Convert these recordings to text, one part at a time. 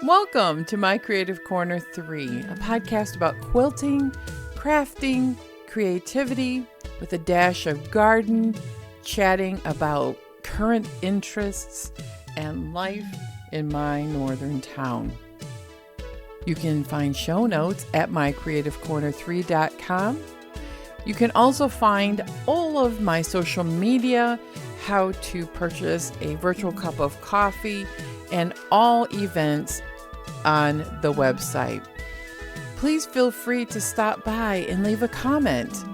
Welcome to My Creative Corner 3, a podcast about quilting, crafting, creativity, with a dash of garden, chatting about current interests and life in my northern town. You can find show notes at mycreativecorner3.com. You can also find all of my social media, how to purchase a virtual cup of coffee, and all events on the website. Please feel free to stop by and leave a comment.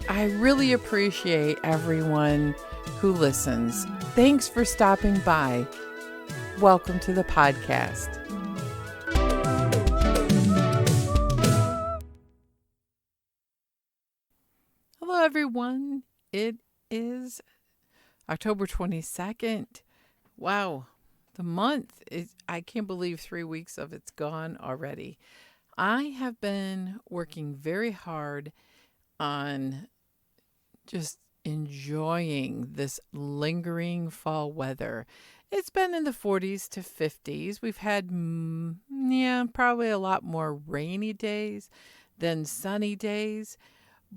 I really appreciate everyone who listens. Thanks for stopping by. Welcome to the podcast. Hello, everyone. It is October 22nd. Wow. The month is, I can't believe 3 weeks of it's gone already. I have been working very hard on just enjoying this lingering fall weather. It's been in the 40s to 50s. We've had, probably a lot more rainy days than sunny days.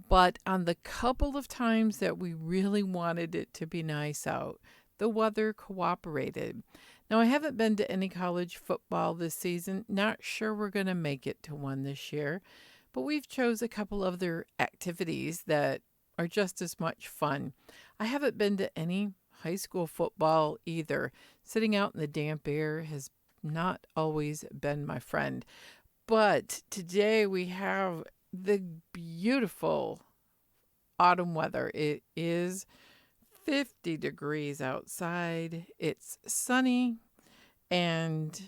But on the couple of times that we really wanted it to be nice out, the weather cooperated. Now, I haven't been to any college football this season. Not sure we're going to make it to one this year. But we've chose a couple of other activities that are just as much fun. I haven't been to any high school football either. Sitting out in the damp air has not always been my friend. But today we have the beautiful autumn weather. It is 50 degrees outside. It's sunny and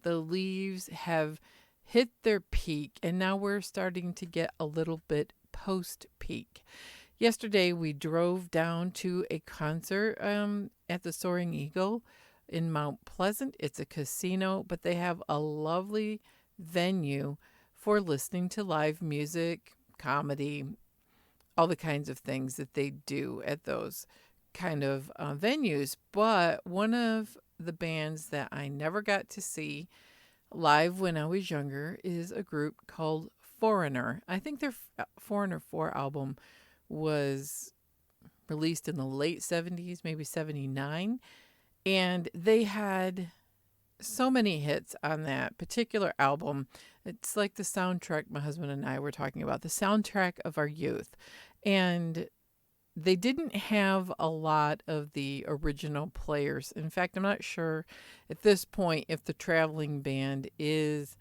the leaves have hit their peak, and now we're starting to get a little bit post-peak. Yesterday we drove down to a concert at the Soaring Eagle in Mount Pleasant. It's a casino, but they have a lovely venue for listening to live music, comedy, all the kinds of things that they do at those kind of venues. But one of the bands that I never got to see live when I was younger is a group called Foreigner. I think their Foreigner 4 album was released in the late 70s, maybe 79. And they had so many hits on that particular album. It's like the soundtrack my husband and I were talking about, the soundtrack of our youth. And they didn't have a lot of the original players. In fact, I'm not sure at this point if the traveling band is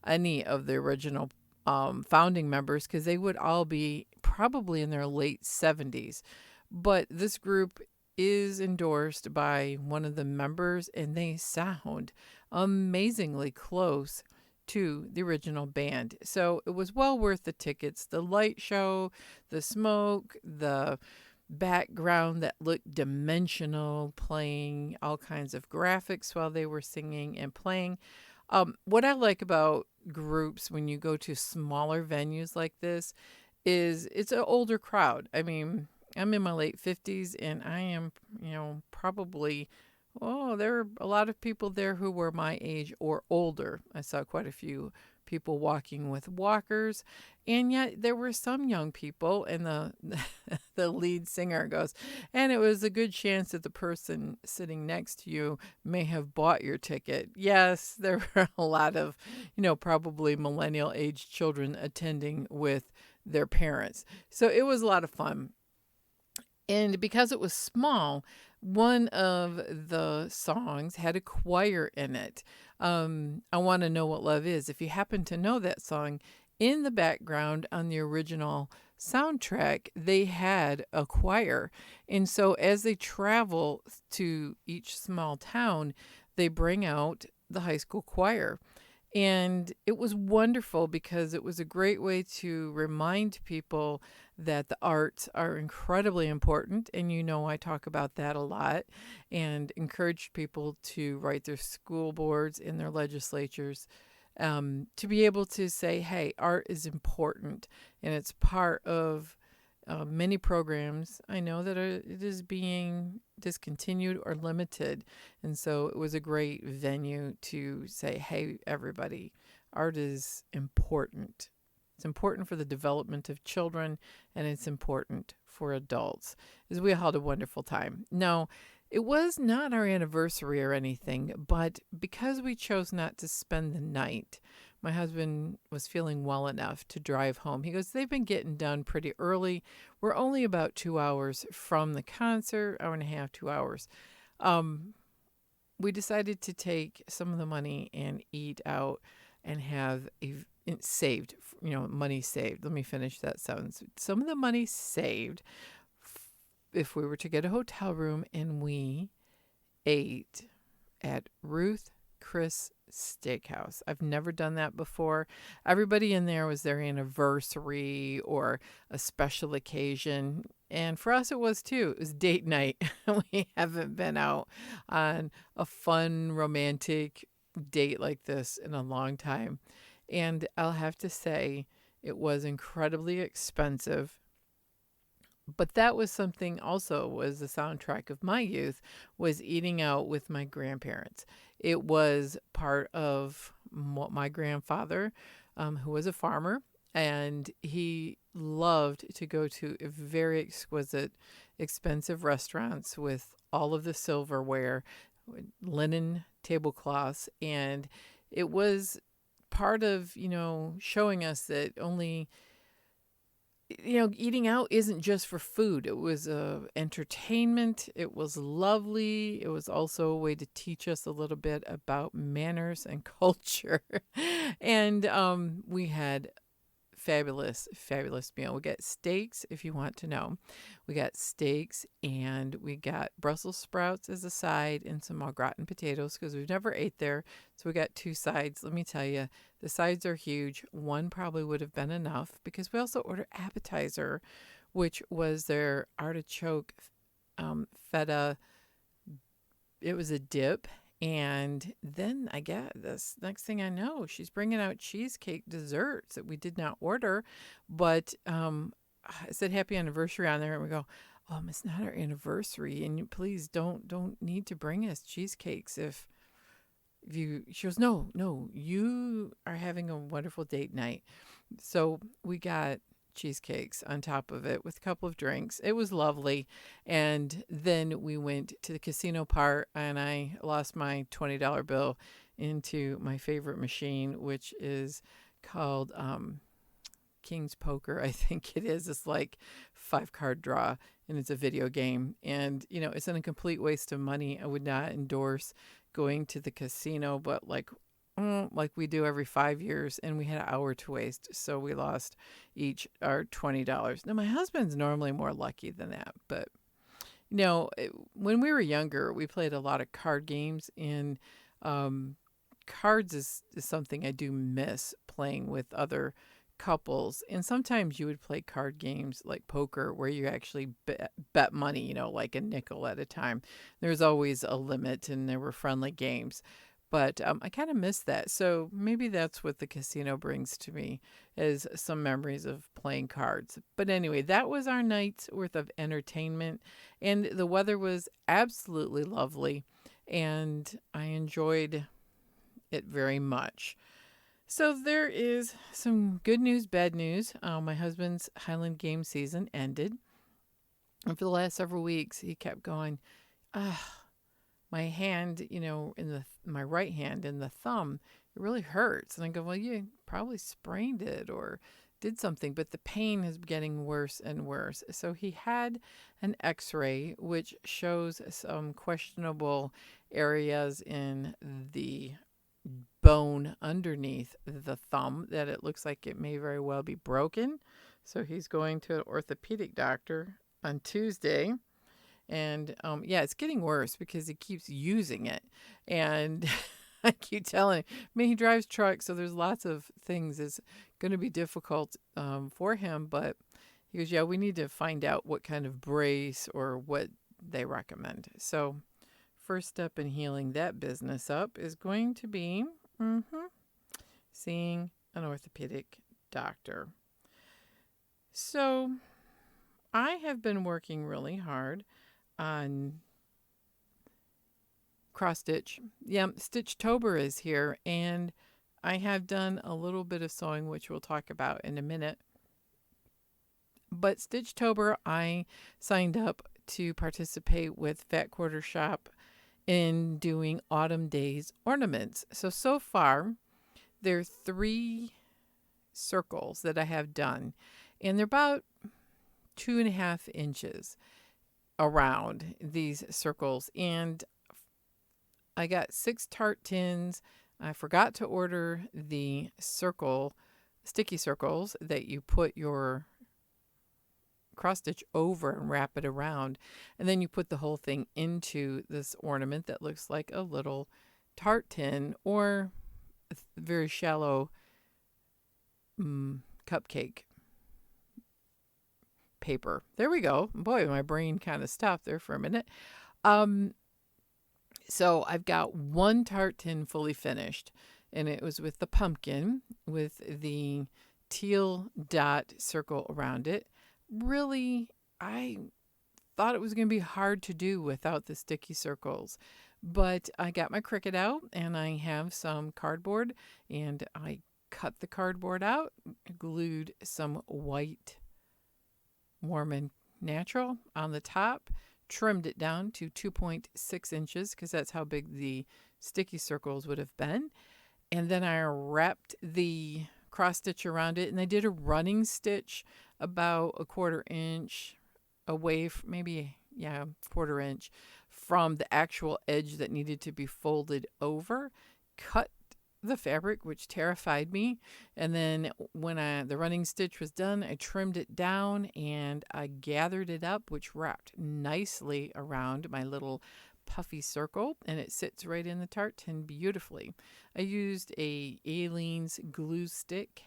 any of the original founding members, because they would all be probably in their late 70s. But this group is endorsed by one of the members, and they sound amazingly close to the original band. So it was well worth the tickets. The light show, the smoke, the background that looked dimensional, playing all kinds of graphics while they were singing and playing. What I like about groups when you go to smaller venues like this is it's an older crowd. I mean, I'm in my late 50s and I am, probably, there are a lot of people there who were my age or older. I saw quite a few people walking with walkers, and yet there were some young people, and the lead singer goes, and it was a good chance that the person sitting next to you may have bought your ticket. Yes, there were a lot of, probably millennial age children attending with their parents. So it was a lot of fun. And because it was small, one of the songs had a choir in it. I Want to Know What Love Is. If you happen to know that song, in the background on the original soundtrack, they had a choir. And so as they travel to each small town, they bring out the high school choir. And it was wonderful because it was a great way to remind people that the arts are incredibly important. And I talk about that a lot, and encourage people to write their school boards in their legislatures to be able to say, hey, art is important and it's part of many programs I know that it is being discontinued or limited. And so it was a great venue to say, hey, everybody, art is important. It's important for the development of children, and it's important for adults. As we all had a wonderful time. No, it was not our anniversary or anything, but because we chose not to spend the night, my husband was feeling well enough to drive home. He goes, they've been getting done pretty early. We're only about 2 hours from the concert, hour and a half, 2 hours. We decided to take some of the money and eat out and have saved, money saved. Let me finish that sentence. Some of the money saved if we were to get a hotel room, and we ate at Ruth Chris Steakhouse. I've never done that before. Everybody in there was their anniversary or a special occasion. And for us, it was too. It was date night. We haven't been out on a fun, romantic date like this in a long time. And I'll have to say, it was incredibly expensive. But that was something also was the soundtrack of my youth, was eating out with my grandparents. It was part of what my grandfather, who was a farmer, and he loved to go to very exquisite, expensive restaurants with all of the silverware, linen tablecloths, and it was part of, showing us that only eating out isn't just for food. It was entertainment. It was lovely. It was also a way to teach us a little bit about manners and culture. And we had fabulous, fabulous meal. We got steaks, if you want to know. We got steaks, and we got Brussels sprouts as a side and some au gratin potatoes because we've never ate there. So we got 2 sides. Let me tell you, the sides are huge. One probably would have been enough because we also ordered appetizer, which was their artichoke feta. It was a dip. And then I get this next thing I know, she's bringing out cheesecake desserts that we did not order. But it said happy anniversary on there. And we go, it's not our anniversary. And you please don't need to bring us cheesecakes if she goes, no, you are having a wonderful date night. So we got cheesecakes on top of it with a couple of drinks. It was lovely. And then we went to the casino part, and I lost my $20 bill into my favorite machine, which is called King's Poker. I think it is. It's like 5-card draw, and it's a video game. And, it's a complete waste of money. I would not endorse going to the casino, but like we do every 5 years, and we had an hour to waste. So we lost each our $20. Now, my husband's normally more lucky than that, but when we were younger, we played a lot of card games, and cards is something I do miss playing with other couples. And sometimes you would play card games like poker where you actually bet money, like a nickel at a time. There's always a limit, and there were friendly games. But I kind of miss that. So maybe that's what the casino brings to me, is some memories of playing cards. But anyway, that was our night's worth of entertainment. And the weather was absolutely lovely. And I enjoyed it very much. So there is some good news, bad news. My husband's Highland game season ended. And for the last several weeks, he kept going, my hand, my right hand and the thumb, it really hurts. And I go, well, you probably sprained it or did something, but the pain is getting worse and worse. So he had an x-ray, which shows some questionable areas in the bone underneath the thumb that it looks like it may very well be broken. So he's going to an orthopedic doctor on Tuesday. And it's getting worse because he keeps using it. And I keep telling him, he drives trucks, so there's lots of things that's going to be difficult for him. But he goes, we need to find out what kind of brace or what they recommend. So first step in healing that business up is going to be seeing an orthopedic doctor. So I have been working really hard on cross stitch. Yeah, Stitchtober is here, and I have done a little bit of sewing, which we'll talk about in a minute. But Stitchtober, I signed up to participate with Fat Quarter Shop in doing Autumn Days ornaments. So far, there are 3 circles that I have done, and they're about 2.5 inches around these circles. And I got 6 tart tins. I forgot to order the sticky circles that you put your cross stitch over and wrap it around. And then you put the whole thing into this ornament that looks like a little tart tin or a very shallow cupcake paper. There we go. Boy, my brain kind of stopped there for a minute. So I've got 1 tart tin fully finished, and it was with the pumpkin with the teal dot circle around it. Really, I thought it was going to be hard to do without the sticky circles. But I got my Cricut out, and I have some cardboard, and I cut the cardboard out, glued some white Warm and Natural on the top, trimmed it down to 2.6 inches because that's how big the sticky circles would have been. And then I wrapped the cross stitch around it, and I did a running stitch about 1/4 inch away, maybe, yeah, 1/4 inch from the actual edge that needed to be folded over. Cut the fabric, which terrified me. And then when the running stitch was done, I trimmed it down and I gathered it up, which wrapped nicely around my little puffy circle, and it sits right in the tart tin beautifully. I used a Aleene's glue stick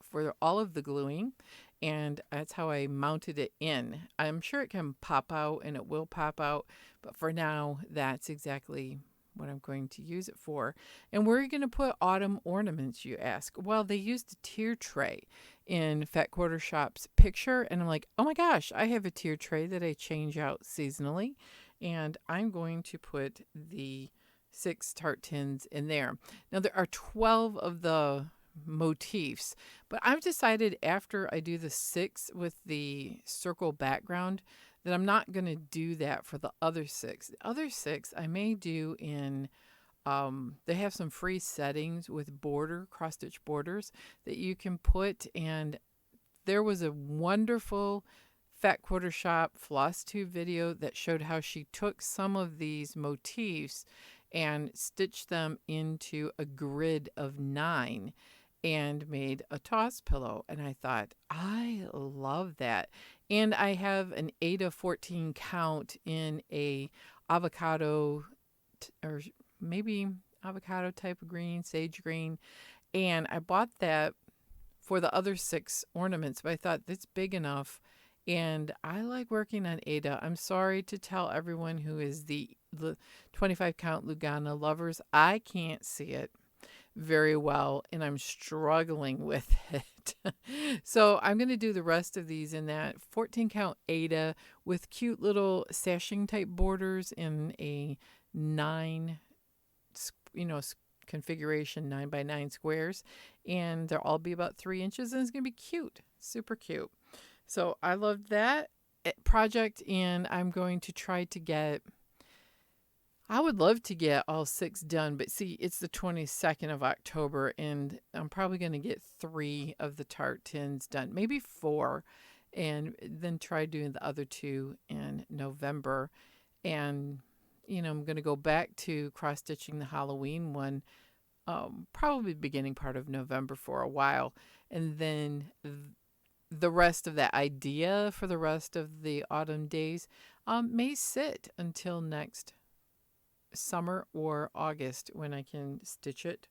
for all of the gluing, and that's how I mounted it in. I'm sure it can pop out, and it will pop out, but for now, that's exactly what I'm going to use it for. And where are you going to put autumn ornaments, you ask? Well, they used a tier tray in Fat Quarter Shop's picture, and I'm like, oh my gosh, I have a tier tray that I change out seasonally, and I'm going to put the 6 tart tins in there. Now, there are 12 of the motifs, but I've decided after I do the 6 with the circle background that I'm not going to do that for the other 6. The other 6 I may do in, they have some free settings with cross stitch borders that you can put. And there was a wonderful Fat Quarter Shop floss tube video that showed how she took some of these motifs and stitched them into a grid of 9 and made a toss pillow. And I thought, I love that. And I have an Aida 14 count in a avocado or maybe avocado type of green, sage green. And I bought that for the other 6 ornaments, but I thought that's big enough. And I like working on Aida. I'm sorry to tell everyone who is the 25 count Lugana lovers, I can't see it very well, and I'm struggling with it. So I'm going to do the rest of these in that 14 count Aida with cute little sashing type borders in a 9, configuration, 9 by 9 squares, and they'll all be about 3 inches, and it's going to be cute, super cute. So I love that project, and I'm going to try to get, I would love to get all 6 done, but see, it's the 22nd of October, and I'm probably going to get 3 of the tart tins done, maybe 4, and then try doing the other 2 in November. And, I'm going to go back to cross-stitching the Halloween one, probably beginning part of November for a while, and then the rest of that idea for the rest of the autumn days may sit until next summer or August when I can stitch it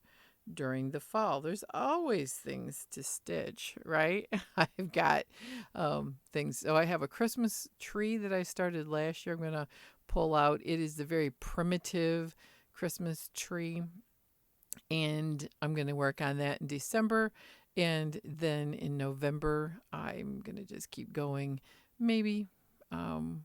during the fall. There's always things to stitch, right? I've got things. So I have a Christmas tree that I started last year. I'm going to pull out. It is the very primitive Christmas tree, and I'm going to work on that in December. And then in November, I'm going to just keep going maybe um,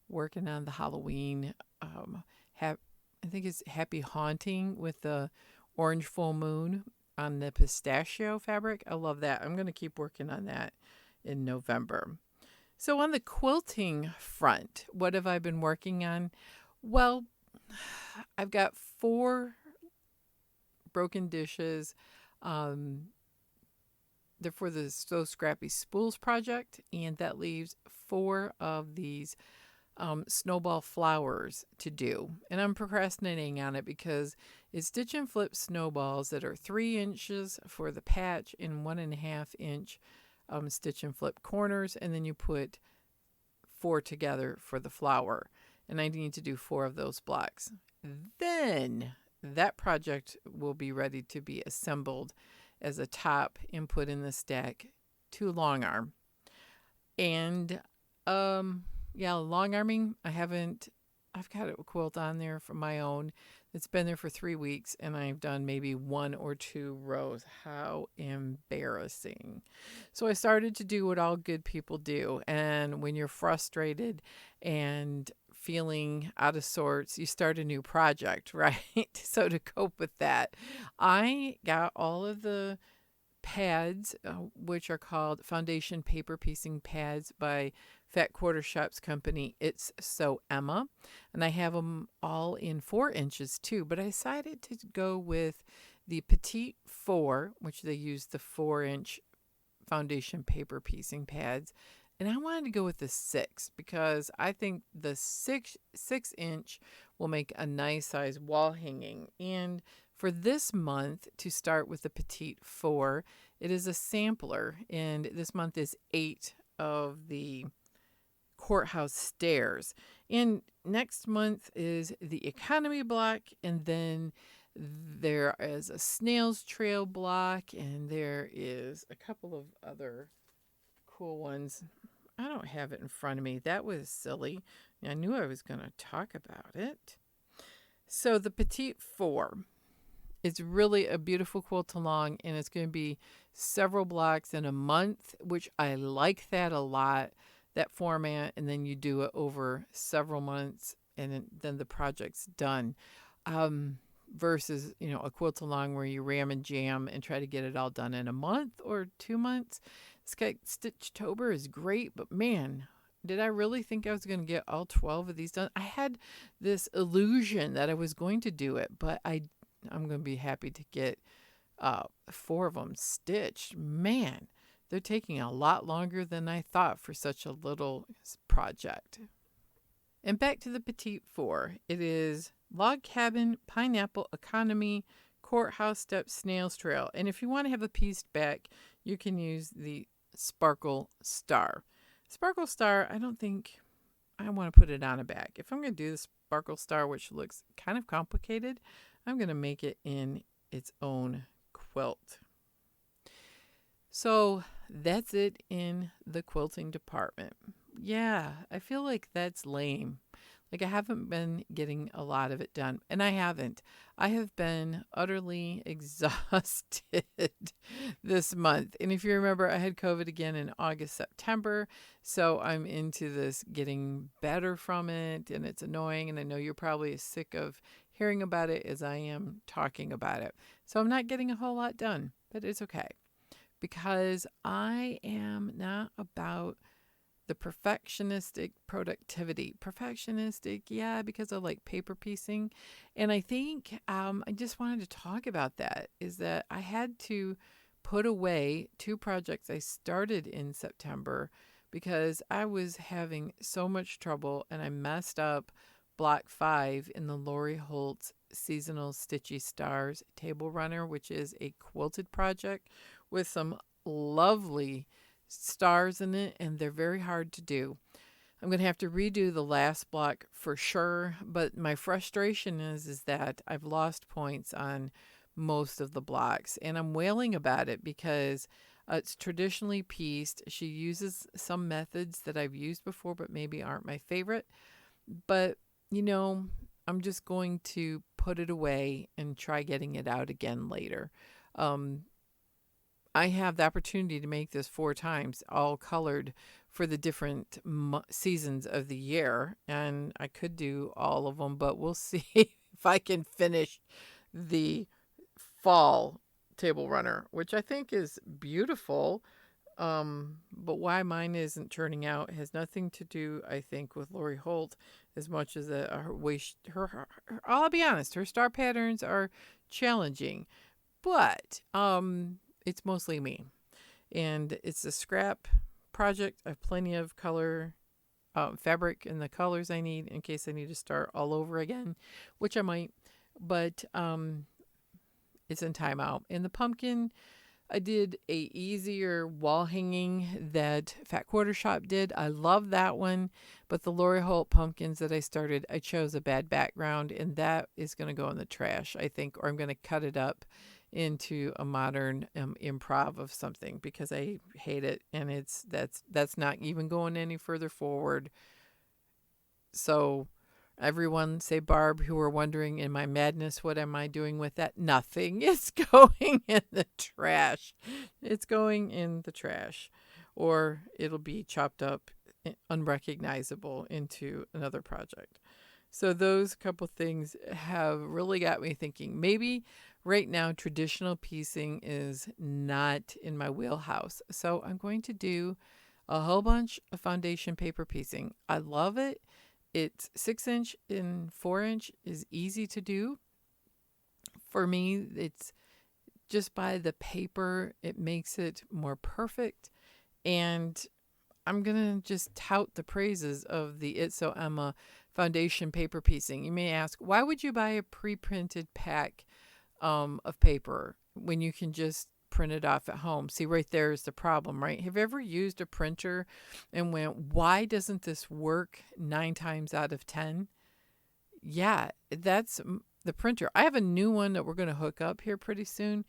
working on the Halloween. Um, have I think it's Happy Haunting with the orange full moon on the pistachio fabric. I love that. I'm going to keep working on that in November. So on the quilting front, what have I been working on? Well, I've got 4 broken dishes. Um, they're for the So Scrappy Spools project, and that leaves 4 of these snowball flowers to do. And I'm procrastinating on it because it's stitch and flip snowballs that are 3 inches for the patch and 1.5 inch stitch and flip corners. And then you put 4 together for the flower. And I need to do 4 of those blocks. Then that project will be ready to be assembled as a top and put in the stack to long arm. And yeah, long arming, I've got a quilt on there from my own. It's been there for 3 weeks and I've done maybe 1 or 2 rows. How embarrassing. So I started to do what all good people do. And when you're frustrated and feeling out of sorts, you start a new project, right? So to cope with that, I got all of the pads, which are called foundation paper piecing pads by Fat Quarter Shops Company. It's So Emma, and I have them all in 4 inches too. But I decided to go with the Petite 4, which they use the 4-inch foundation paper piecing pads. And I wanted to go with the 6 because I think the 6-inch will make a nice size wall hanging. And for this month, to start with the Petite 4, it is a sampler. And this month is 8 of the courthouse stairs. And next month is the economy block. And then there is a snail's trail block. And there is a couple of other cool ones. I don't have it in front of me. That was silly. I knew I was going to talk about it. So the Petite 4. It's really a beautiful quilt along, and it's going to be several blocks in a month, which I like that a lot, that format. And then you do it over several months, and then the project's done. Versus, a quilt along where you ram and jam and try to get it all done in a month or 2 months. Stitchtober is great, but man, did I really think I was going to get all 12 of these done? I had this illusion that I was going to do it, but I'm going to be happy to get 4 of them stitched. Man, they're taking a lot longer than I thought for such a little project. And back to the Petite 4. It is Log Cabin, Pineapple Economy, Courthouse Steps, Snail's Trail. And if you want to have a pieced back, you can use the Sparkle Star. Sparkle Star, I don't think I want to put it on a back. If I'm going to do the Sparkle Star, which looks kind of complicated, I'm going to make it in its own quilt. So that's it in the quilting department. Yeah, I feel like that's lame. Like I haven't been getting a lot of it done. And I haven't. I have been utterly exhausted this month. And if you remember, I had COVID again in August, September. So I'm into this getting better from it. And it's annoying. And I know you're probably as sick of hearing about it as I am talking about it. So I'm not getting a whole lot done. But it's okay. Because I am not about the perfectionistic productivity. Perfectionistic, yeah, because I like paper piecing. And I think I just wanted to talk about that, is that I had to put away 2 projects I started in September because I was having so much trouble and I messed up block 5 in the Lori Holtz Seasonal Stitchy Stars Table Runner, which is a quilted project with some lovely stars in it, and they're very hard to do. I'm going to have to redo the last block for sure, but my frustration is that I've lost points on most of the blocks, and I'm wailing about it because it's traditionally pieced. She uses some methods that I've used before but maybe aren't my favorite, but I'm just going to put it away and try getting it out again later. I have the opportunity to make this 4 times, all colored, for the different seasons of the year. And I could do all of them, but we'll see if I can finish the fall table runner, which I think is beautiful. But why mine isn't turning out has nothing to do, I think, with Lori Holt as much as her way. I'll be honest, her star patterns are challenging, but it's mostly me, and it's a scrap project. I have plenty of color. Fabric and the colors I need in case I need to start all over again, which I might, but it's in timeout. And the pumpkin, I did a easier wall hanging that Fat Quarter Shop did. I love that one, but the Lori Holt pumpkins that I started, I chose a bad background, and that is going to go in the trash, I think, or I'm going to cut it up into a modern improv of something because I hate it, and that's not even going any further forward. So everyone say Barb who were wondering in my madness what am I doing with that? Nothing. It's going in the trash. It's going in the trash, or it'll be chopped up unrecognizable into another project. So those couple things have really got me thinking. Maybe right now traditional piecing is not in my wheelhouse. So I'm going to do a whole bunch of foundation paper piecing. I love it. It's 6-inch and 4-inch is easy to do. For me, it's just by the paper, it makes it more perfect. And I'm going to just tout the praises of the It's So Emma foundation paper piecing. You may ask, why would you buy a pre-printed pack of paper when you can just print it off at home? See, right there is the problem, right? Have you ever used a printer and went, why doesn't this work 9 times out of 10? Yeah, that's the printer. I have a new one that we're going to hook up here pretty soon,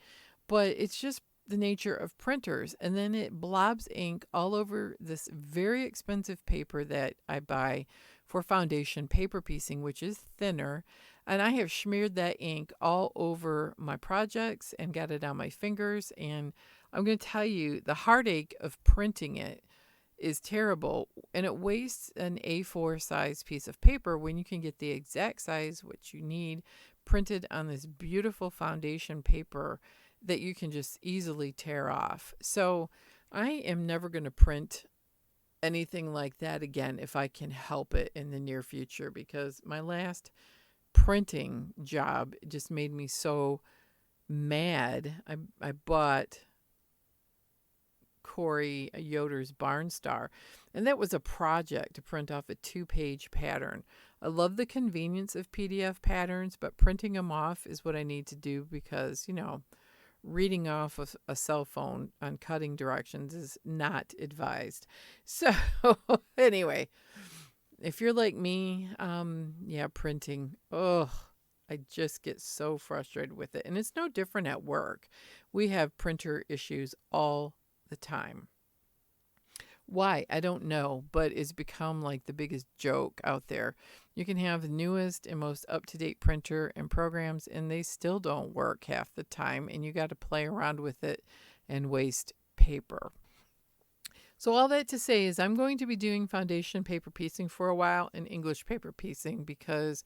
but it's just the nature of printers. And then it blobs ink all over this very expensive paper that I buy for foundation paper piecing, which is thinner. And I have smeared that ink all over my projects and got it on my fingers. And I'm going to tell you, the heartache of printing it is terrible. And it wastes an A4 size piece of paper when you can get the exact size what you need printed on this beautiful foundation paper that you can just easily tear off. So I am never going to print anything like that again if I can help it in the near future, because my last printing job just made me so mad. I bought Corey Yoder's Barn Star, and that was a project to print off a 2-page pattern. I love the convenience of PDF patterns, but printing them off is what I need to do because, reading off of a cell phone on cutting directions is not advised. So anyway, if you're like me, printing, I just get so frustrated with it. And it's no different at work. We have printer issues all the time. Why? I don't know, but it's become like the biggest joke out there. You can have the newest and most up-to-date printer and programs, and they still don't work half the time, and you got to play around with it and waste paper. So all that to say is I'm going to be doing foundation paper piecing for a while and English paper piecing because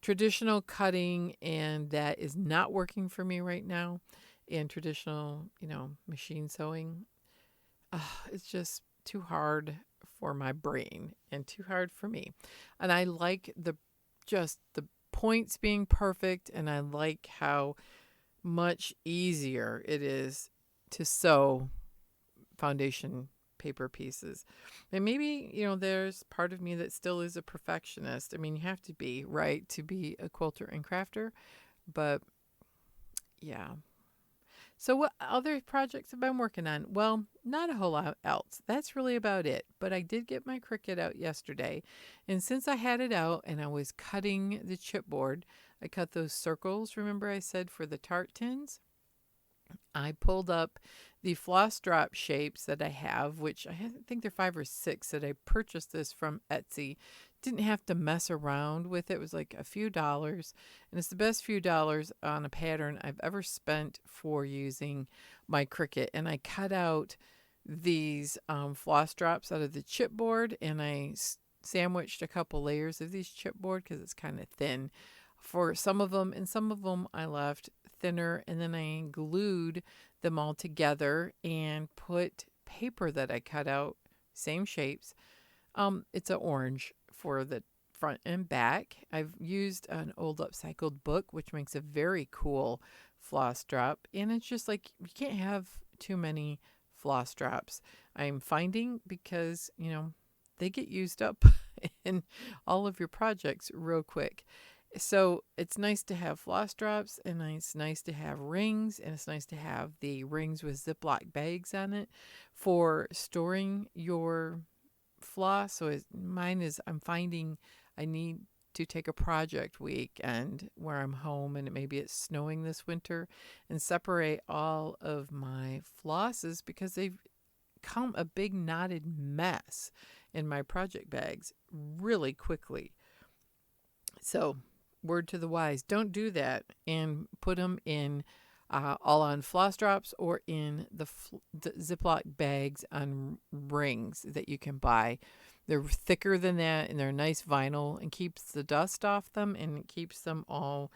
traditional cutting and that is not working for me right now. And traditional, machine sewing, it's just too hard for my brain and too hard for me. And I like the points being perfect, and I like how much easier it is to sew foundation paper pieces. And maybe, there's part of me that still is a perfectionist. I mean, you have to be, right, to be a quilter and crafter. But yeah. So what other projects have I been working on? Well, not a whole lot else. That's really about it. But I did get my Cricut out yesterday. And since I had it out and I was cutting the chipboard, I cut those circles, remember I said, for the tart tins? I pulled up the floss drop shapes that I have, which I think they're 5 or 6 that I purchased this from Etsy. Didn't have to mess around with it. It was like a few dollars, and it's the best few dollars on a pattern I've ever spent for using my Cricut. And I cut out these floss drops out of the chipboard, and I sandwiched a couple layers of these chipboard because it's kind of thin for some of them, and some of them I left thinner, and then I glued them all together and put paper that I cut out, same shapes. It's an orange for the front and back. I've used an old upcycled book, which makes a very cool floss drop, and it's just like you can't have too many floss drops. I'm finding because, they get used up in all of your projects real quick. So it's nice to have floss drops, and it's nice to have rings, and it's nice to have the rings with Ziploc bags on it for storing your floss. So mine is, I'm finding I need to take a project week and where I'm home and maybe it's snowing this winter and separate all of my flosses because they've come a big knotted mess in my project bags really quickly. So, word to the wise, don't do that and put them in all on floss drops or in the Ziploc bags on rings that you can buy. They're thicker than that, and they're nice vinyl and keeps the dust off them, and it keeps them all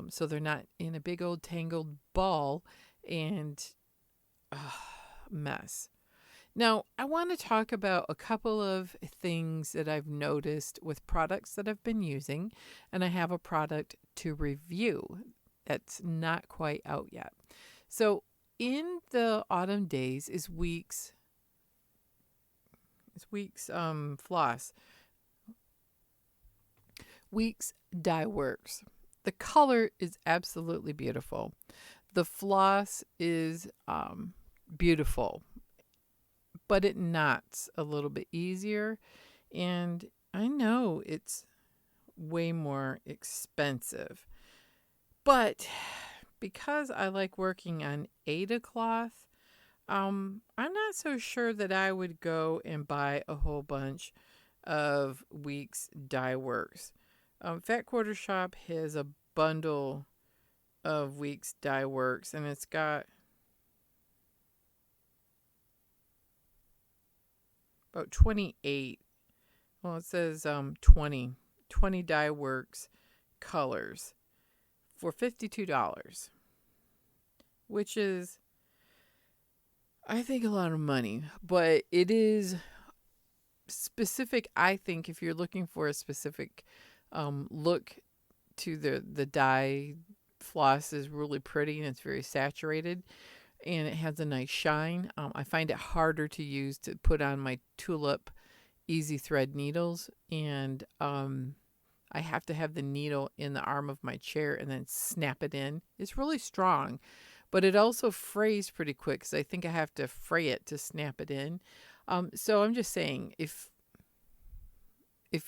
so they're not in a big old tangled ball and mess. Now, I want to talk about a couple of things that I've noticed with products that I've been using, and I have a product to review that's not quite out yet. So, in the autumn days is Weeks floss. Weeks Dye Works. The color is absolutely beautiful. The floss is beautiful, but it knots a little bit easier. And I know it's way more expensive, but because I like working on Aida cloth, I'm not so sure that I would go and buy a whole bunch of Weeks Dye Works. Fat Quarter Shop has a bundle of Weeks Dye Works, and it's got about 28. Well, it says 20 Dye Works colors for $52, which is, I think, a lot of money, but it is specific. I think if you're looking for a specific look to the dye, floss is really pretty and it's very saturated and it has a nice shine. I find it harder to use to put on my Tulip Easy Thread needles, and I have to have the needle in the arm of my chair and then snap it in. It's really strong, but it also frays pretty quick because I think I have to fray it to snap it in. So I'm just saying, if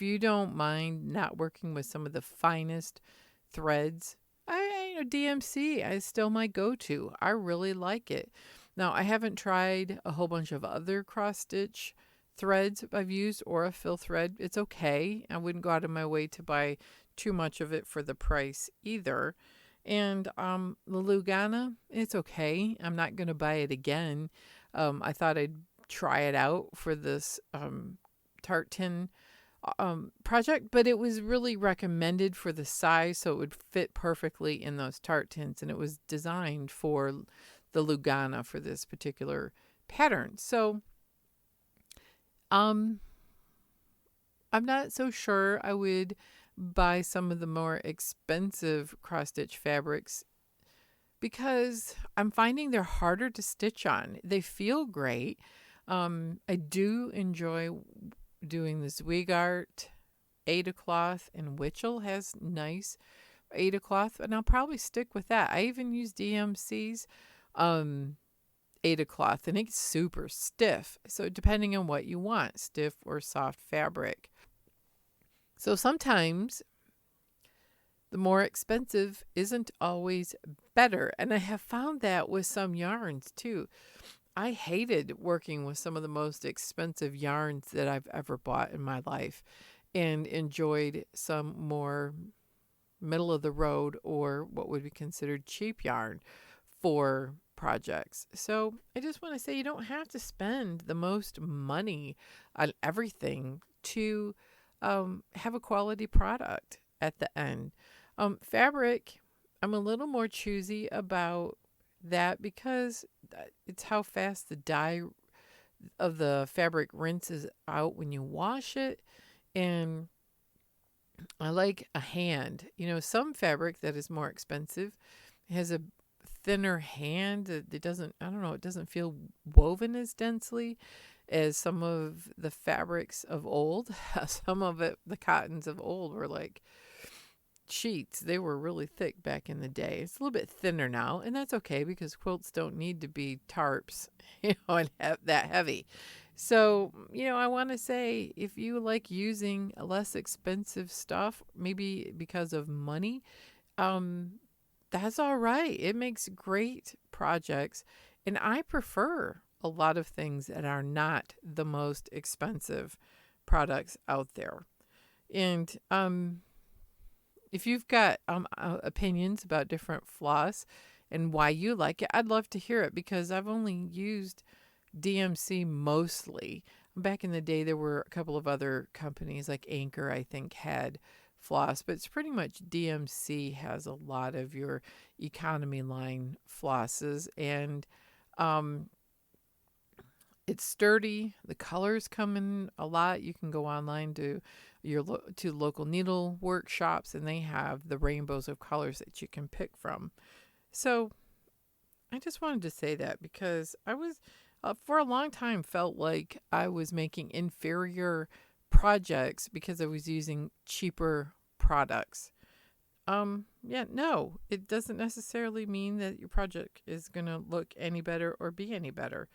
you don't mind not working with some of the finest threads, DMC is still my go-to. I really like it. Now, I haven't tried a whole bunch of other cross stitch threads I've used, or a fill thread. It's okay. I wouldn't go out of my way to buy too much of it for the price either. And the Lugana, it's okay. I'm not going to buy it again. I thought I'd try it out for this tart tin project, but it was really recommended for the size, so it would fit perfectly in those tart tins, and it was designed for the Lugana for this particular pattern. So I'm not so sure I would buy some of the more expensive cross stitch fabrics because I'm finding they're harder to stitch on. They feel great. I do enjoy doing the Zweigart Aida cloth, and Witchell has nice Aida cloth, and I'll probably stick with that. I even use DMC's Aida cloth, and it's super stiff. So depending on what you want, stiff or soft fabric. So sometimes the more expensive isn't always better, and I have found that with some yarns too. I hated working with some of the most expensive yarns that I've ever bought in my life and enjoyed some more middle of the road or what would be considered cheap yarn for projects. So I just want to say you don't have to spend the most money on everything to have a quality product at the end. Fabric, I'm a little more choosy about that because it's how fast the dye of the fabric rinses out when you wash it. And I like a hand. Some fabric that is more expensive has a thinner hand. It doesn't, I don't know, it doesn't feel woven as densely as some of the fabrics of old. Some of it, the cottons of old, were like sheets. They were really thick back in the day. It's a little bit thinner now, and that's okay because quilts don't need to be tarps, and that heavy. So, I want to say if you like using less expensive stuff, maybe because of money, um, that's all right. It makes great projects, and I prefer a lot of things that are not the most expensive products out there. And if you've got opinions about different floss and why you like it, I'd love to hear it because I've only used DMC mostly. Back in the day, there were a couple of other companies like Anchor, I think, had floss, but it's pretty much DMC has a lot of your economy line flosses, and it's sturdy. The colors come in a lot. You can go online to to local needle workshops, and they have the rainbows of colors that you can pick from. So I just wanted to say that because I was, for a long time, felt like I was making inferior projects because I was using cheaper products. Yeah, no, it doesn't necessarily mean that your project is going to look any better or be any better.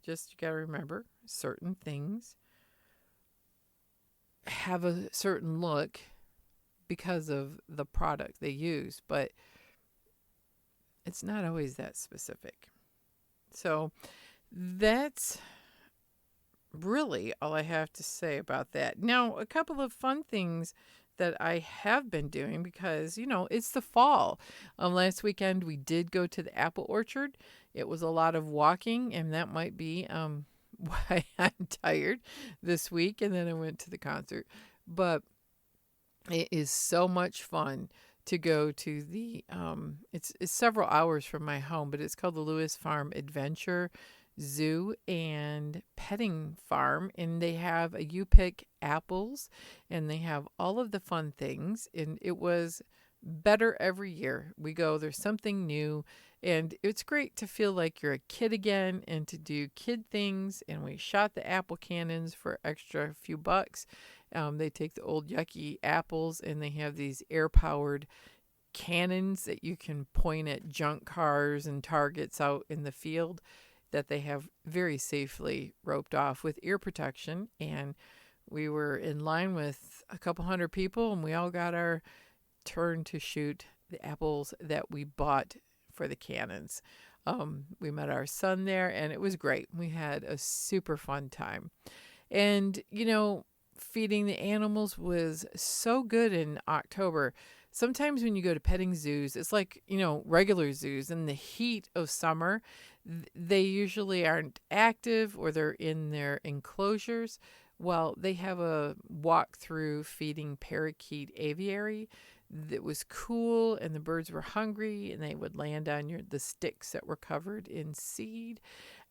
Just you got to remember certain things have a certain look because of the product they use, but it's not always that specific. So that's really all I have to say about that. Now, a couple of fun things that I have been doing because, it's the fall. Last weekend we did go to the apple orchard. It was a lot of walking, and that might be why I'm tired this week. And then I went to the concert. But it is so much fun to go to the, it's several hours from my home, but it's called the Lewis Farm Adventure Zoo and Petting Farm, and they have a you pick apples, and they have all of the fun things, and it was better every year we go. There's something new, and it's great to feel like you're a kid again and to do kid things. And we shot the apple cannons for extra few bucks. They take the old yucky apples, and they have these air powered cannons that you can point at junk cars and targets out in the field that they have very safely roped off with ear protection. And we were in line with a couple hundred people, and we all got our turn to shoot the apples that we bought for the cannons. We met our son there, and it was great. We had a super fun time. And, feeding the animals was so good in October. Sometimes when you go to petting zoos, it's like, regular zoos in the heat of summer, they usually aren't active or they're in their enclosures. Well, they have a walk-through feeding parakeet aviary that was cool, and the birds were hungry, and they would land on the sticks that were covered in seed.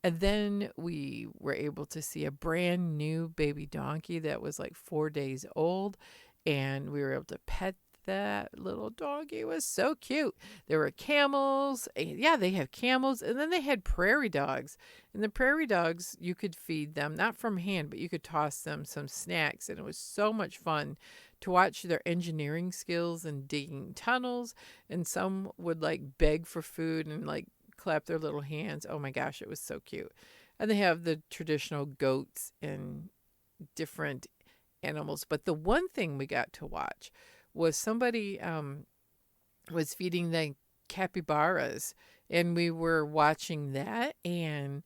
And then we were able to see a brand new baby donkey that was like 4 days old, and we were able to pet that little donkey. It was so cute. There were camels. Yeah, they have camels. And then they had prairie dogs. And the prairie dogs, you could feed them, not from hand, but you could toss them some snacks. And it was so much fun to watch their engineering skills and digging tunnels. And some would like beg for food and like clap their little hands. Oh my gosh, it was so cute. And they have the traditional goats and different animals. But the one thing we got to watch was somebody was feeding the capybaras, and we were watching that, and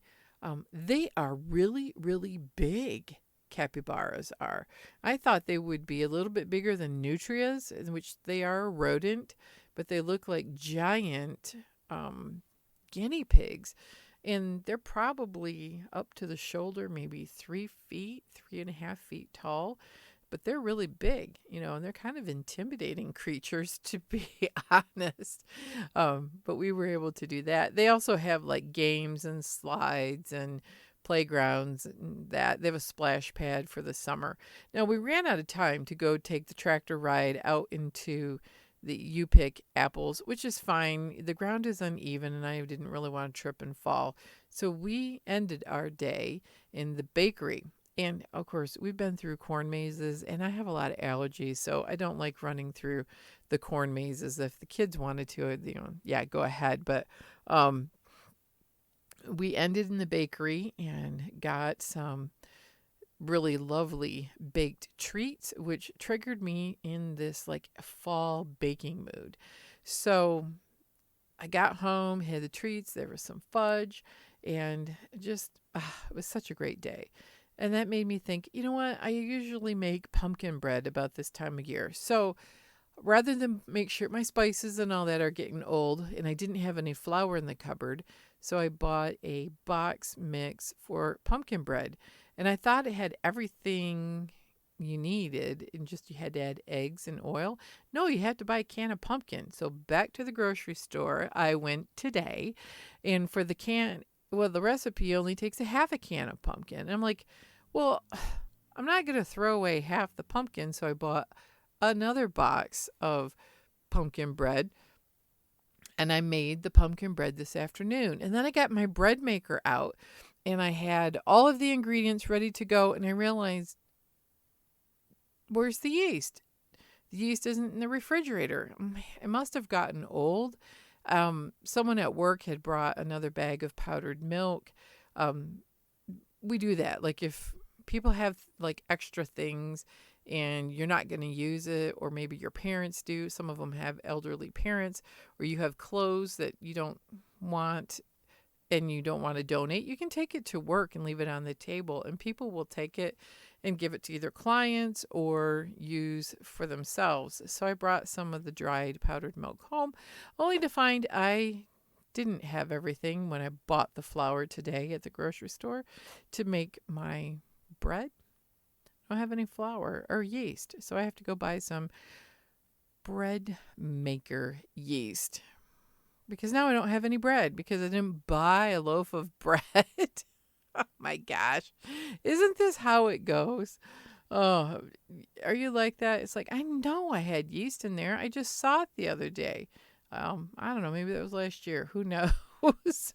they are really, really big. Capybaras are. I thought they would be a little bit bigger than nutrias, in which they are a rodent, but they look like giant guinea pigs, and they're probably up to the shoulder, maybe 3 feet, 3.5 feet tall, but they're really big, and they're kind of intimidating creatures, to be honest. But we were able to do that. They also have like games and slides and playgrounds, and that they have a splash pad for the summer. Now we ran out of time to go take the tractor ride out into the you pick apples, which is fine. The ground is uneven and I didn't really want to trip and fall. So we ended our day in the bakery. And of course, we've been through corn mazes, and I have a lot of allergies, so I don't like running through the corn mazes. If the kids wanted to, yeah, go ahead. But we ended in the bakery and got some really lovely baked treats, which triggered me in this like fall baking mood. So I got home, had the treats, there was some fudge, and just it was such a great day. And that made me think, you know what? I usually make pumpkin bread about this time of year. So rather than make sure my spices and all that are getting old, and I didn't have any flour in the cupboard, so I bought a box mix for pumpkin bread. And I thought it had everything you needed, and just you had to add eggs and oil. No, you had to buy a can of pumpkin. So back to the grocery store I went today, and for the can, well, the recipe only takes a half a can of pumpkin. And I'm like, well, I'm not going to throw away half the pumpkin, so I bought another box of pumpkin bread, and I made the pumpkin bread this afternoon. And then I got my bread maker out, and I had all of the ingredients ready to go, and I realized, where's the yeast? The yeast isn't in the refrigerator. It must have gotten old. Someone at work had brought another bag of powdered milk. We do that. Like if people have like extra things and you're not going to use it, or maybe your parents do. Some of them have elderly parents, or you have clothes that you don't want and you don't want to donate. You can take it to work and leave it on the table, and people will take it and give it to either clients or use for themselves. So I brought some of the dried powdered milk home, only to find I didn't have everything when I bought the flour today at the grocery store to make my bread. I don't have any flour or yeast, so I have to go buy some bread maker yeast, because now I don't have any bread because I didn't buy a loaf of bread. Oh my gosh. Isn't this how it goes? Oh, are you like that? It's like, I know I had yeast in there. I just saw it the other day. I don't know. Maybe that was last year. Who knows?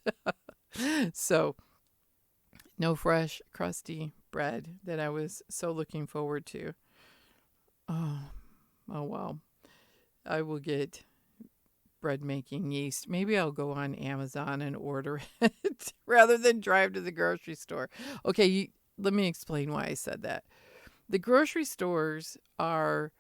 So, no fresh, crusty bread that I was so looking forward to. Oh, well. I will get bread making yeast. Maybe I'll go on Amazon and order it rather than drive to the grocery store. Okay, let me explain why I said that. The grocery stores are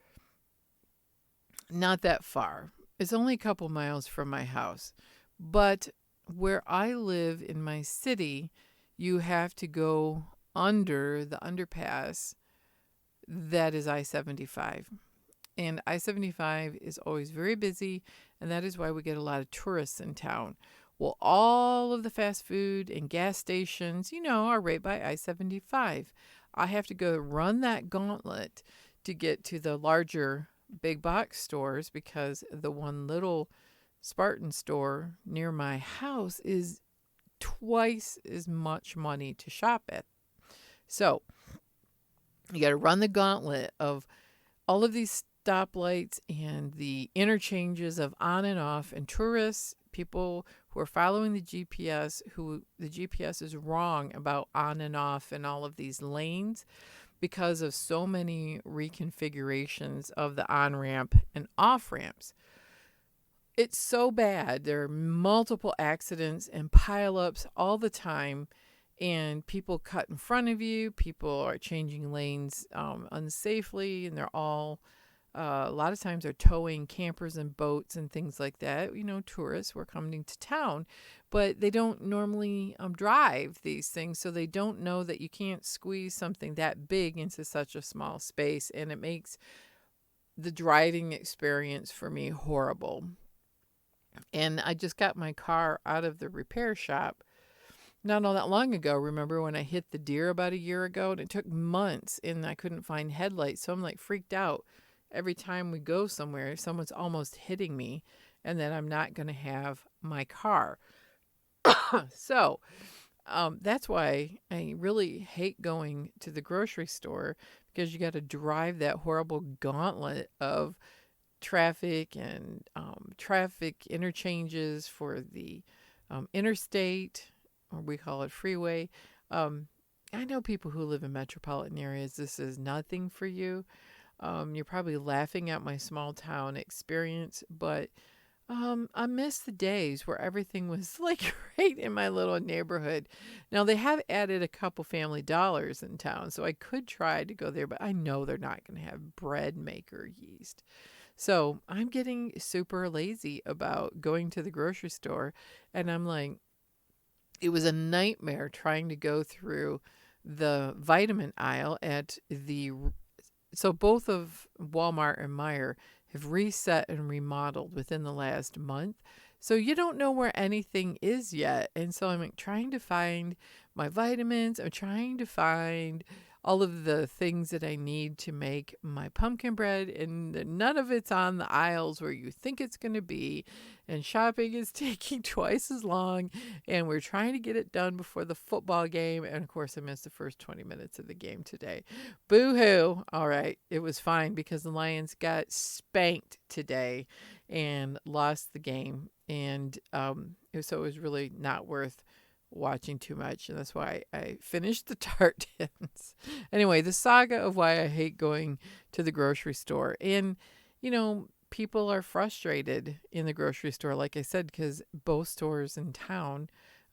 not that far. It's only a couple miles from my house. But where I live in my city, you have to go under the underpass that is I-75. And I-75 is always very busy, and that is why we get a lot of tourists in town. Well, all of the fast food and gas stations, are right by I-75. I have to go run that gauntlet to get to the larger big box stores, because the one little Spartan store near my house is twice as much money to shop at. So you got to run the gauntlet of all of these stoplights and the interchanges of on and off, and tourists, people who are following the GPS, who the GPS is wrong about on and off and all of these lanes, because of so many reconfigurations of the on-ramp and off-ramps. It's so bad. There are multiple accidents and pileups all the time, and people cut in front of you. People are changing lanes unsafely, and they're all, a lot of times they're towing campers and boats and things like that. Tourists who are coming to town, but they don't normally drive these things, so they don't know that you can't squeeze something that big into such a small space, and it makes the driving experience for me horrible. And I just got my car out of the repair shop not all that long ago. Remember when I hit the deer about a year ago? And it took months and I couldn't find headlights. So I'm like freaked out. Every time we go somewhere, someone's almost hitting me and then I'm not going to have my car. So that's why I really hate going to the grocery store because you got to drive that horrible gauntlet of traffic and traffic interchanges for the interstate, or we call it freeway. Um, I know people who live in metropolitan areas, this is nothing for you. You're probably laughing at my small town experience, but I miss the days where everything was like great in my little neighborhood. Now they have added a couple Family Dollars in town, so I could try to go there, but I know they're not going to have bread maker yeast. So I'm getting super lazy about going to the grocery store, and I'm like, it was a nightmare trying to go through the vitamin aisle at the so both of Walmart and Meijer have reset and remodeled within the last month. So you don't know where anything is yet. And so I'm like trying to find my vitamins. I'm trying to find all of the things that I need to make my pumpkin bread. And none of it's on the aisles where you think it's going to be. And shopping is taking twice as long. And we're trying to get it done before the football game. And of course, I missed the first 20 minutes of the game today. Boo hoo. All right. It was fine because the Lions got spanked today and lost the game. And so it was really not worth watching too much. And that's why I finished the Tartans. Anyway, the saga of why I hate going to the grocery store. And, people are frustrated in the grocery store, like I said, because both stores in town,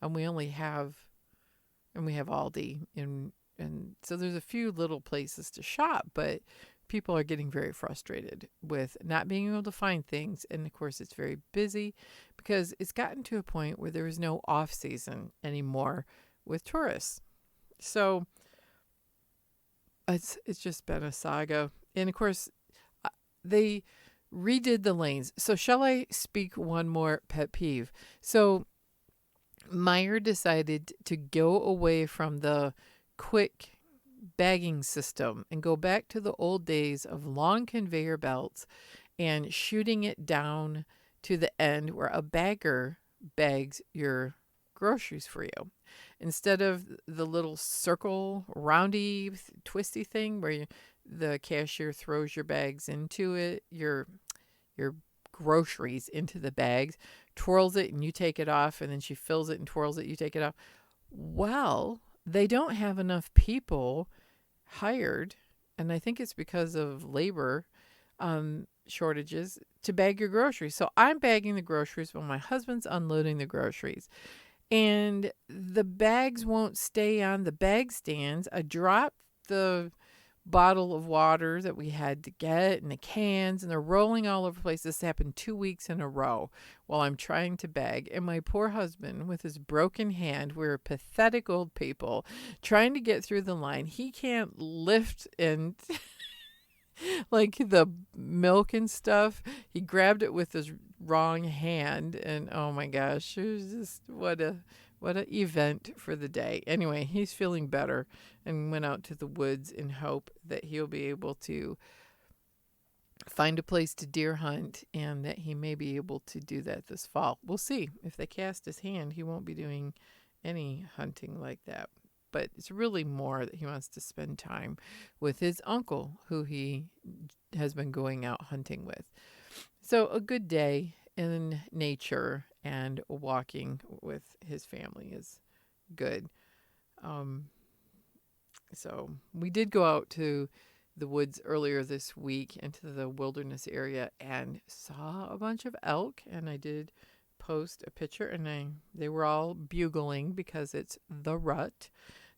we only have, and we have Aldi, and so there's a few little places to shop, but people are getting very frustrated with not being able to find things. And of course, it's very busy because it's gotten to a point where there is no off season anymore with tourists. So it's just been a saga. And of course, they redid the lanes. So shall I speak one more pet peeve? So Meijer decided to go away from the quick bagging system and go back to the old days of long conveyor belts and shooting it down to the end where a bagger bags your groceries for you. Instead of the little circle, roundy, twisty thing where the cashier throws your bags into it, your groceries into the bags, twirls it and you take it off, and then she fills it and twirls it, you take it off. Well, they don't have enough people hired, and I think it's because of labor shortages, to bag your groceries. So I'm bagging the groceries while my husband's unloading the groceries. And the bags won't stay on the bag stands. I dropped the bottle of water that we had to get and the cans, and they're rolling all over the place. This happened 2 weeks in a row while I'm trying to bag. And my poor husband, with his broken hand, we're pathetic old people trying to get through the line. He can't lift and like the milk and stuff. He grabbed it with his wrong hand, and oh my gosh, it was just what a event for the day. Anyway, he's feeling better and went out to the woods in hope that he'll be able to find a place to deer hunt and that he may be able to do that this fall. We'll see. If they cast his hand, he won't be doing any hunting like that. But it's really more that he wants to spend time with his uncle, who he has been going out hunting with. So a good day in nature and walking with his family is good. So we did go out to the woods earlier this week into the wilderness area and saw a bunch of elk, and I did post a picture, and they were all bugling because it's the rut.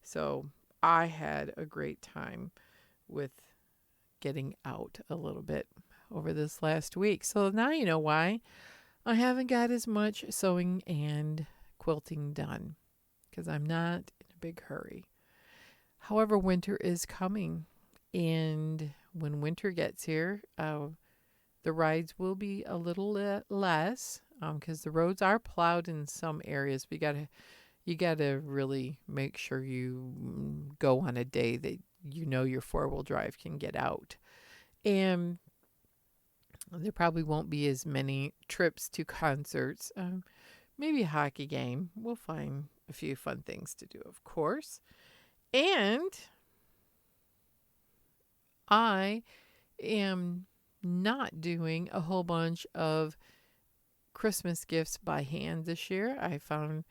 So I had a great time with getting out a little bit over this last week. So now you know why I haven't got as much sewing and quilting done, because I'm not in a big hurry. However, winter is coming, and when winter gets here, the rides will be a little less. because the roads are plowed in some areas. But you gotta really make sure you go on a day that you know your four-wheel drive can get out. And there probably won't be as many trips to concerts. Maybe a hockey game. We'll find a few fun things to do, of course. And I am not doing a whole bunch of Christmas gifts by hand this year. I found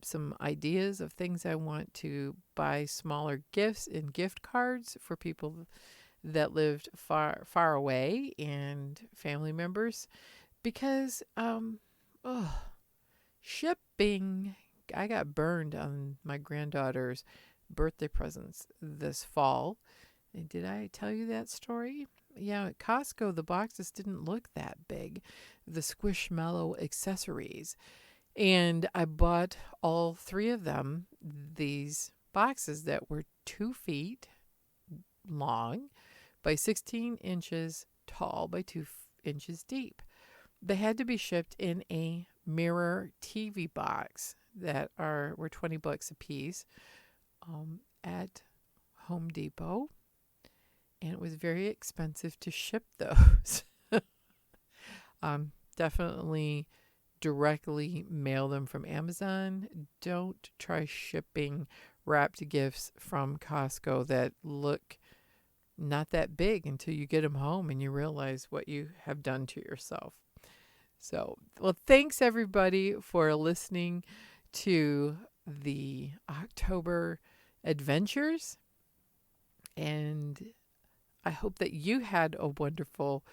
some ideas of things I want to buy, smaller gifts and gift cards for people that lived far away and family members, because shipping. I got burned on my granddaughter's birthday presents this fall. And did I tell you that story? Yeah, at Costco, the boxes didn't look that big, the Squishmallow accessories. And I bought all three of them, these boxes that were 2 feet long by 16 inches tall by 2 inches deep. They had to be shipped in a mirror TV box that were $20 a piece at Home Depot. And it was very expensive to ship those. Definitely directly mail them from Amazon. Don't try shipping wrapped gifts from Costco that look not that big until you get them home and you realize what you have done to yourself. So, well, thanks everybody for listening to the October adventures. And I hope that you had a wonderful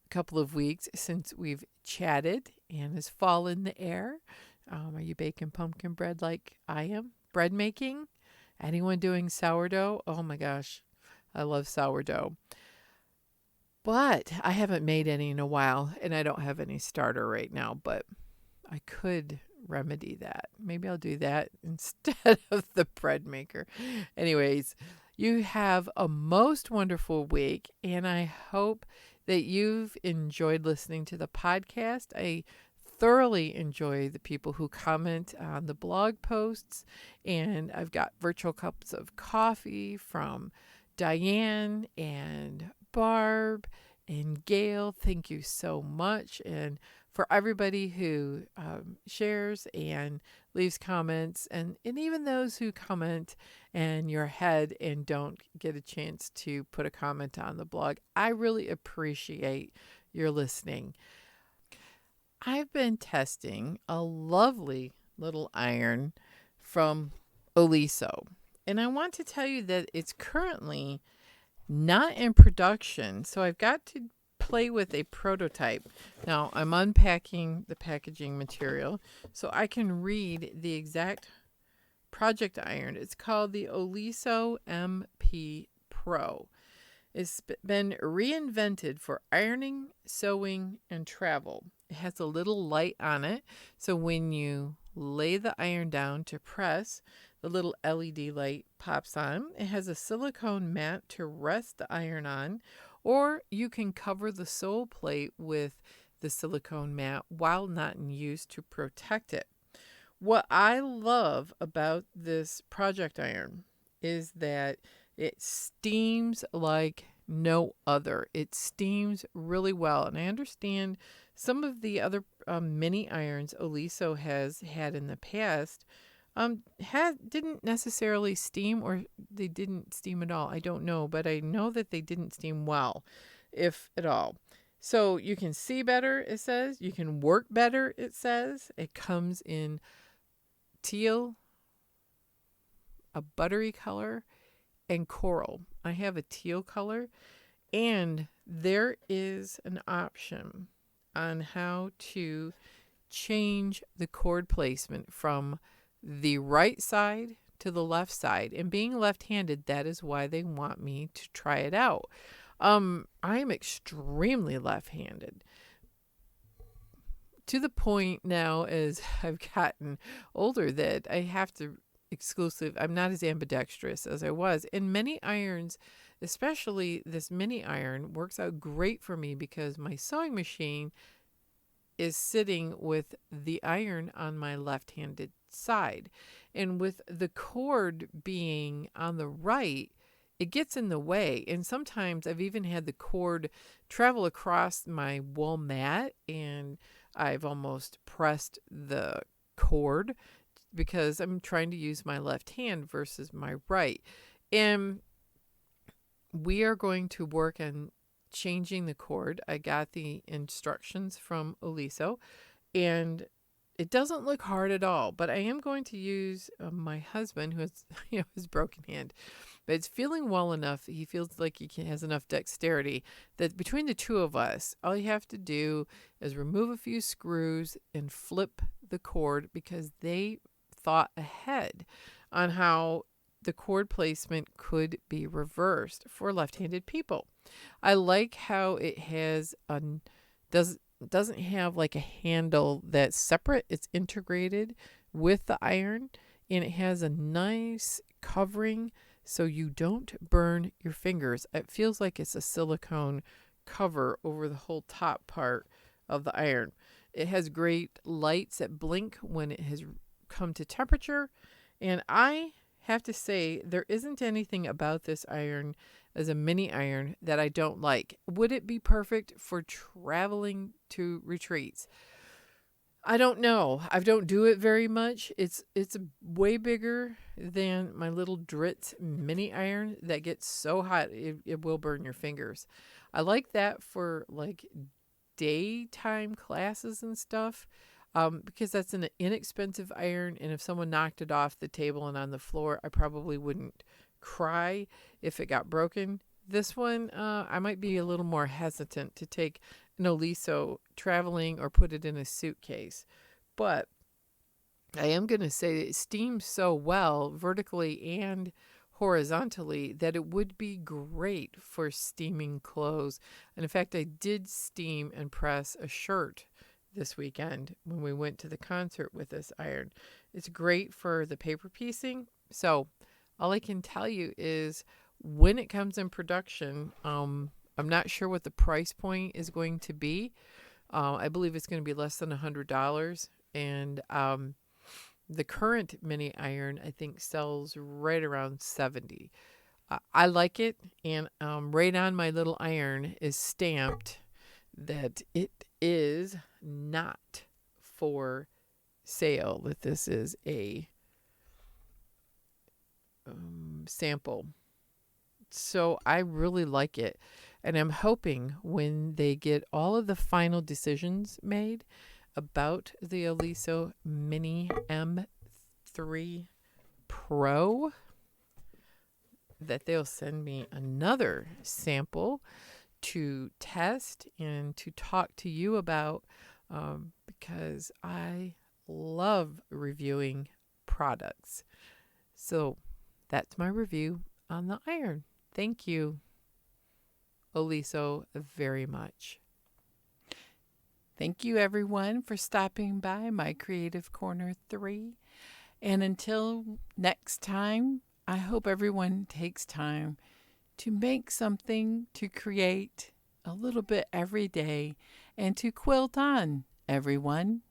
couple of weeks since we've chatted and is fall in the air. Are you baking pumpkin bread like I am? Bread making? Anyone doing sourdough? Oh my gosh, I love sourdough. But I haven't made any in a while, and I don't have any starter right now, but I could remedy that. Maybe I'll do that instead of the bread maker. Anyways, you have a most wonderful week, and I hope that you've enjoyed listening to the podcast. I thoroughly enjoy the people who comment on the blog posts, and I've got virtual cups of coffee from Diane and Barb and Gail. Thank you so much. And for everybody who shares and leaves comments, and even those who comment and you're ahead and don't get a chance to put a comment on the blog, I really appreciate your listening. I've been testing a lovely little iron from Oliso, and I want to tell you that it's currently not in production, so I've got to play with a prototype. Now, I'm unpacking the packaging material so I can read the exact project iron. It's called the Oliso MP Pro. It's been reinvented for ironing, sewing, and travel. It has a little light on it, so when you lay the iron down to press, the little LED light pops on. It has a silicone mat to rest the iron on, or you can cover the sole plate with the silicone mat while not in use to protect it. What I love about this project iron is that it steams like no other. It steams really well. And I understand some of the other mini irons Oliso has had in the past didn't necessarily steam, or they didn't steam at all. I don't know, but I know that they didn't steam well, if at all. So you can see better, it says. You can work better, it says. It comes in teal, a buttery color, and coral. I have a teal color, and there is an option on how to change the cord placement from the right side to the left side. And being left-handed, that is why they want me to try it out. I'm extremely left-handed, to the point now as I've gotten older that I have to I'm not as ambidextrous as I was. And many irons, especially this mini iron, works out great for me because my sewing machine is sitting with the iron on my left-handed side. And with the cord being on the right, it gets in the way. And sometimes I've even had the cord travel across my wool mat, and I've almost pressed the cord because I'm trying to use my left hand versus my right. And we are going to work on changing the cord. I got the instructions from Oliso, and it doesn't look hard at all, but I am going to use my husband, who has his broken hand, but it's feeling well enough. He feels like has enough dexterity that between the two of us, all you have to do is remove a few screws and flip the cord, because they thought ahead on how the cord placement could be reversed for left-handed people. I like how it has doesn't have like a handle that's separate. It's integrated with the iron, and it has a nice covering so you don't burn your fingers. It feels like it's a silicone cover over the whole top part of the iron. It has great lights that blink when it has come to temperature, and I have to say there isn't anything about this iron as a mini iron that I don't like. Would it be perfect for traveling to retreats? I don't know. I don't do it very much. It's way bigger than my little Dritz mini iron that gets so hot it will burn your fingers. I like that for like daytime classes and stuff. Because that's an inexpensive iron, and if someone knocked it off the table and on the floor, I probably wouldn't cry if it got broken. This one, I might be a little more hesitant to take an Oliso traveling or put it in a suitcase. But I am going to say that it steams so well vertically and horizontally that it would be great for steaming clothes. And in fact, I did steam and press a shirt this weekend when we went to the concert with this iron. It's great for the paper piecing. So all I can tell you is when it comes in production, I'm not sure what the price point is going to be. I believe it's going to be less than $100. And the current mini iron, I think, sells right around $70. I like it. And right on my little iron is stamped that it is not for sale, that this is a sample. So I really like it, and I'm hoping when they get all of the final decisions made about the Oliso Mini M3 Pro that they'll send me another sample to test and to talk to you about, because I love reviewing products. So that's my review on the iron. Thank you, Oliso, very much. Thank you, everyone, for stopping by my Creative Corner 3. And until next time, I hope everyone takes time to make something, to create a little bit every day, and to quilt on, everyone.